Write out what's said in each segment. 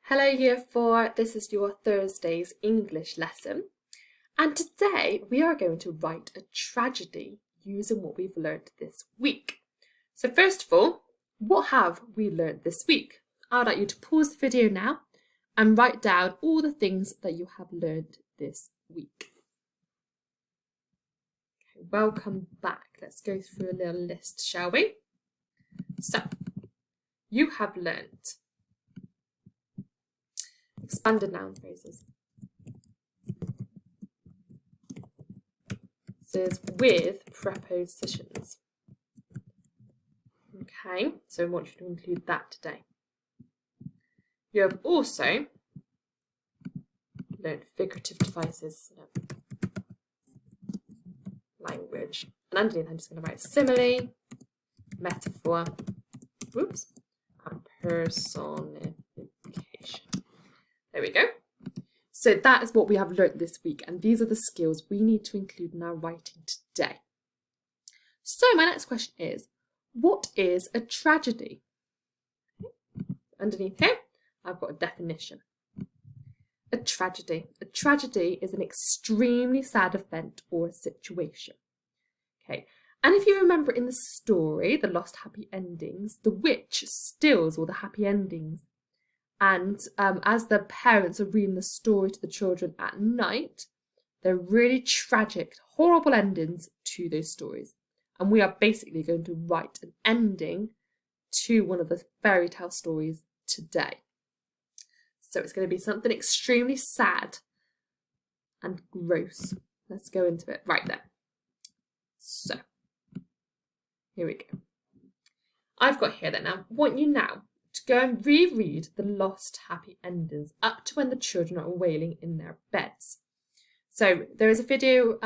Hello Year 4, this is your Thursday's English lesson, and today we are going to write a tragedy using what we've learnt this week. So first of all, what have we learnt this week? I would like you to pause the video now and write down all the things that you have learnt this week. Okay, welcome back. Let's go through a little list, shall we? So, you have learnt expanded noun phrases. This is with prepositions. Okay, so I want you to include that today. You have also learned figurative devices, language. And underneath I'm just going to write simile, metaphor, and personification. There we go. So that is what we have learnt this week, and these are the skills we need to include in our writing today. So my next question is, what is a tragedy? Underneath here, I've got a definition. A tragedy is an extremely sad event or situation. Okay, and if you remember in the story, The Lost Happy Endings, the witch steals all the happy endings. And as the parents are reading the story to the children at night, they're really tragic, horrible endings to those stories. And we are basically going to write an ending to one of the fairy tale stories today. So it's going to be something extremely sad and gross. Let's go into it right there. So, here we go. I've got here that now. I want you now to go and reread The Lost Happy Endings up to when the children are wailing in their beds. So there is a video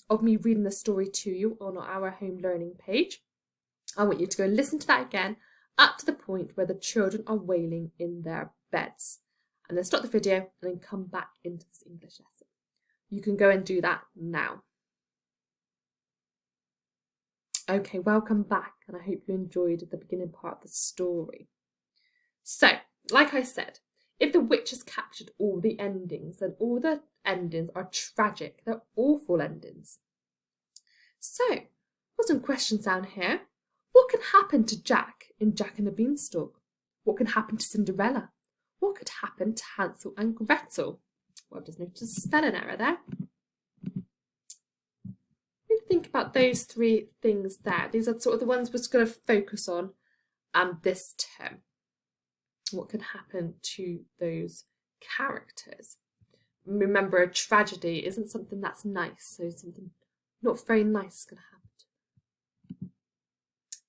of me reading the story to you on our home learning page. I want you to go and listen to that again up to the point where the children are wailing in their beds. And then stop the video and then come back into this English lesson. You can go and do that now. Okay, welcome back, and I hope you enjoyed the beginning part of the story. So, like I said, if the witch has captured all the endings, then all the endings are tragic. They're awful endings. So, got some questions down here. What can happen to Jack in Jack and the Beanstalk? What can happen to Cinderella? What could happen to Hansel and Gretel? Well, I've just noticed a spelling error there. Think about those three things there. These are sort of the ones we're just going to focus on this term. What can happen to those characters? Remember, a tragedy isn't something that's nice, so something not very nice is going to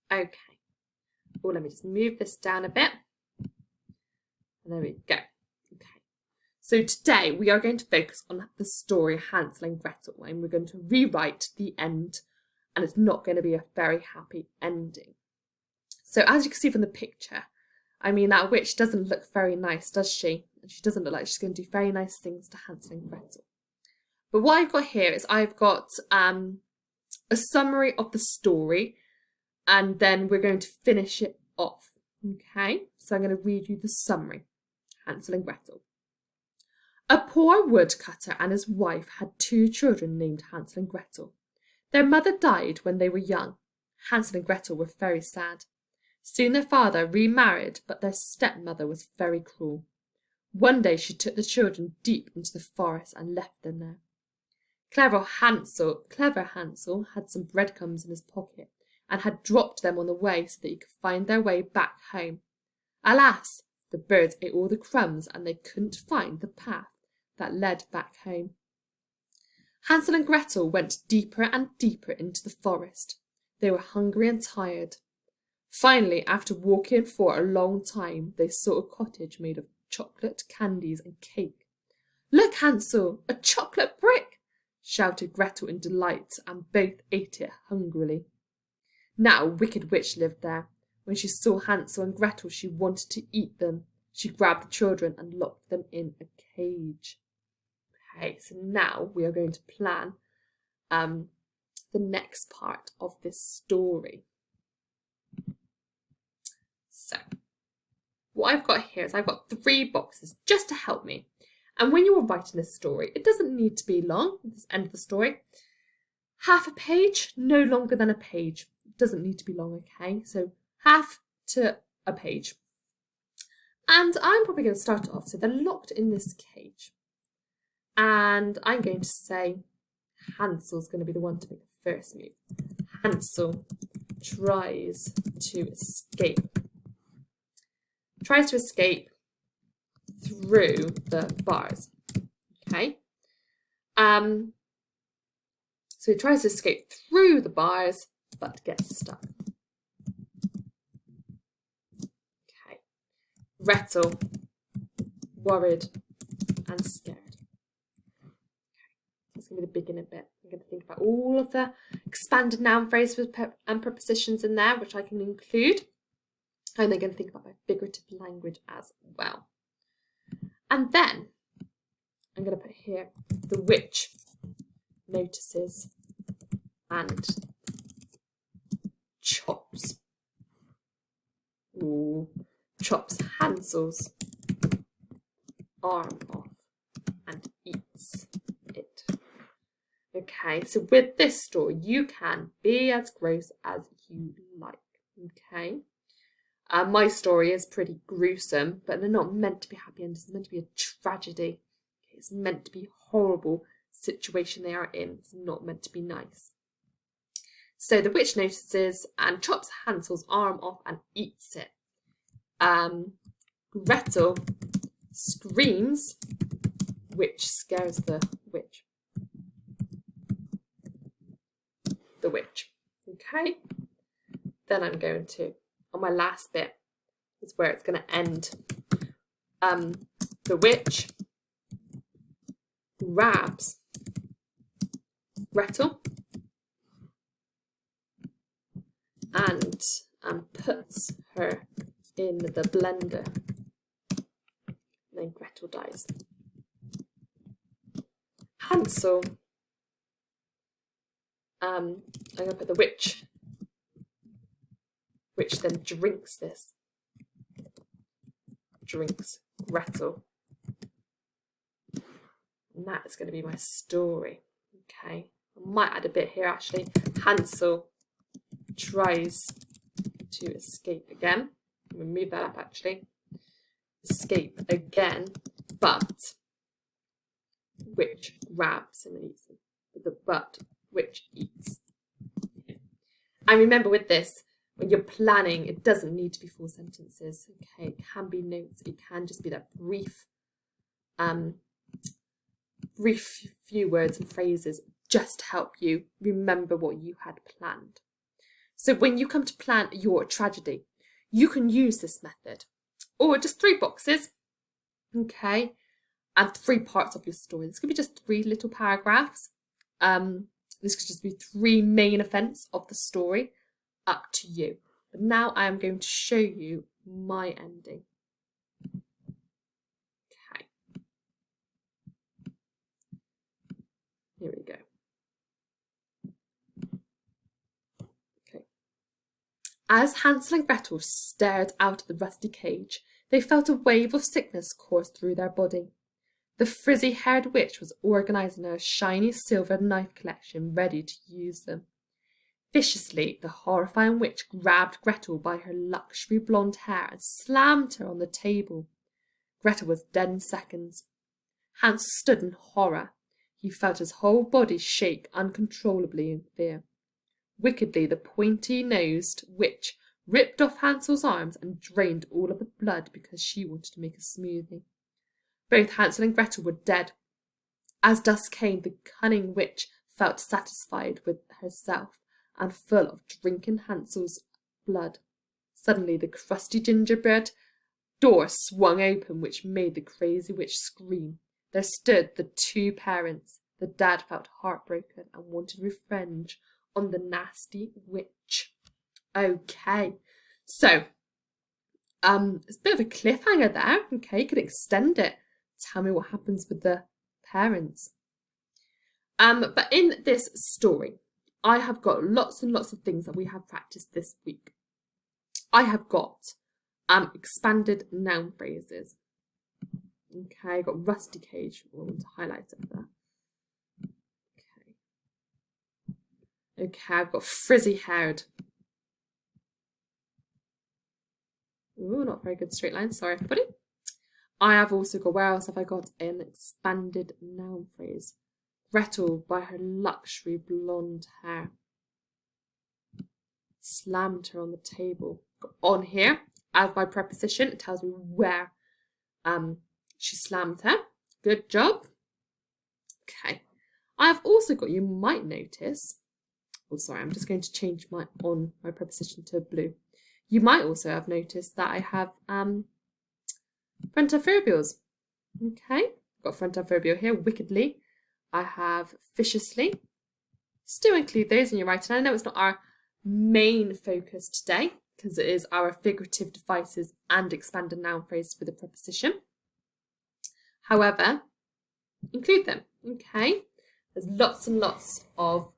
happen. Okay. Oh, let me just move this down a bit. And there we go. Okay. So today we are going to focus on the story Hansel and Gretel, and we're going to rewrite the end, and it's not going to be a very happy ending. So as you can see from the picture, I mean, that witch doesn't look very nice, does she? She doesn't look like she's going to do very nice things to Hansel and Gretel. But what I've got here is I've got a summary of the story, and then we're going to finish it off. Okay, so I'm going to read you the summary. Hansel and Gretel. A poor woodcutter and his wife had two children named Hansel and Gretel. Their mother died when they were young. Hansel and Gretel were very sad. Soon their father remarried, but their stepmother was very cruel. One day she took the children deep into the forest and left them there. Clever Hansel had some breadcrumbs in his pocket and had dropped them on the way so that he could find their way back home. Alas, the birds ate all the crumbs and they couldn't find the path that led back home. Hansel and Gretel went deeper and deeper into the forest. They were hungry and tired. Finally, after walking for a long time, they saw a cottage made of chocolate, candies, and cake. "Look, Hansel, a chocolate brick!" shouted Gretel in delight, and both ate it hungrily. Now a wicked witch lived there. When she saw Hansel and Gretel, she wanted to eat them. She grabbed the children and locked them in a cage. Okay, so now we are going to plan the next part of this story. So, what I've got here is I've got 3 boxes just to help me. And when you're writing this story, it doesn't need to be long, this end of the story. Half a page, no longer than a page. It doesn't need to be long, okay? So half to a page. And I'm probably going to start it off. So they're locked in this cage. And I'm going to say Hansel's going to be the one to make the first move. Hansel tries to escape. Tries to escape through the bars. Okay. So he tries to escape through the bars, but gets stuck. Okay. Gretel, worried and scared. That's going to be the beginning bit. I'm going to think about all of the expanded noun phrases and prepositions in there, which I can include. And then going to think about my figurative language as well. And then I'm going to put here the witch notices and chops. Ooh, chops Hansel's arm off and eats it. Okay, so with this story, you can be as gross as you like. Okay. My story is pretty gruesome, but they're not meant to be happy endings. It's meant to be a tragedy. It's meant to be a horrible situation they are in. It's not meant to be nice. So the witch notices and chops Hansel's arm off and eats it. Gretel screams, which scares the witch. The witch. Okay? Then I'm going to, on my last bit, is where it's going to end. The witch grabs Gretel and puts her in the blender. And then Gretel dies. Hansel, I'm going to put the witch then drinks this. Drinks Gretel. And that is going to be my story. Okay, I might add a bit here actually. Hansel tries to escape again. I'm going to move that up actually. Escape again, but witch grabs him and eats him. But witch eats him. And remember with this, when you're planning, it doesn't need to be full sentences. Okay, it can be notes. It can just be that brief few words and phrases just to help you remember what you had planned. So when you come to plan your tragedy, you can use this method, or just 3 boxes, okay, and 3 parts of your story. This could be just 3 little paragraphs. This could just be 3 main events of the story, up to you. But now I am going to show you my ending. Okay. Here we go. Okay. As Hansel and Gretel stared out of the rusty cage, they felt a wave of sickness course through their body. The frizzy-haired witch was organising her shiny silver knife collection, ready to use them. Viciously, the horrifying witch grabbed Gretel by her luxury blonde hair and slammed her on the table. Gretel was dead in seconds. Hansel stood in horror. He felt his whole body shake uncontrollably in fear. Wickedly, the pointy-nosed witch ripped off Hansel's arms and drained all of the blood because she wanted to make a smoothie. Both Hansel and Gretel were dead. As dusk came, the cunning witch felt satisfied with herself and full of drinking Hansel's blood. Suddenly, the crusty gingerbread door swung open, which made the crazy witch scream. There stood the 2 parents. The dad felt heartbroken and wanted revenge on the nasty witch. Okay, so it's a bit of a cliffhanger there. Okay, you could extend it. Tell me what happens with the parents. But in this story, I have got lots and lots of things that we have practiced this week. I have got expanded noun phrases. Okay, I've got rusty cage. I want to highlight it there. Okay, I've got frizzy haired. Ooh, not very good straight line. Sorry, everybody. I have also got, where else have I got an expanded noun phrase? Gretel by her luxury blonde hair. Slammed her on the table. Got on here as my preposition. It tells me where she slammed her. Good job. Okay. I have also got, you might notice, oh sorry, I'm just going to change my preposition to blue. You might also have noticed that I have frontofobials. Okay, I've got frontofobial here, wickedly. I have viciously. Still include those in your writing. I know it's not our main focus today because it is our figurative devices and expanded noun phrase with a preposition. However, include them. Okay, there's lots and lots of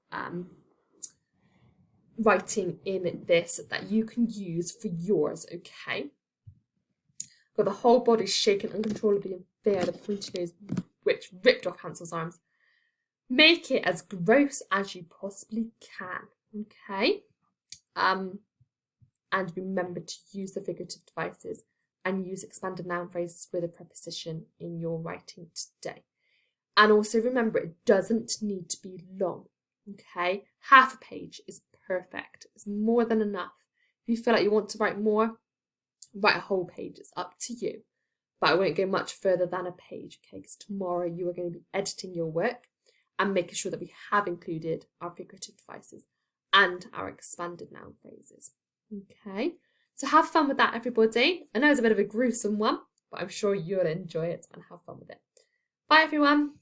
writing in this that you can use for yours. Okay, got the whole body shaken uncontrollably in fear, the pointy nose which ripped off Hansel's arms. Make it as gross as you possibly can. Okay, and remember to use the figurative devices and use expanded noun phrases with a preposition in your writing today. And also remember, it doesn't need to be long. Okay, half a page is perfect. It's more than enough. If you feel like you want to write more, write a whole page. It's up to you. But I won't go much further than a page, okay? Because tomorrow you are going to be editing your work and making sure that we have included our figurative devices and our expanded noun phrases. Okay, so have fun with that, everybody. I know it's a bit of a gruesome one, but I'm sure you'll enjoy it and have fun with it. Bye, everyone.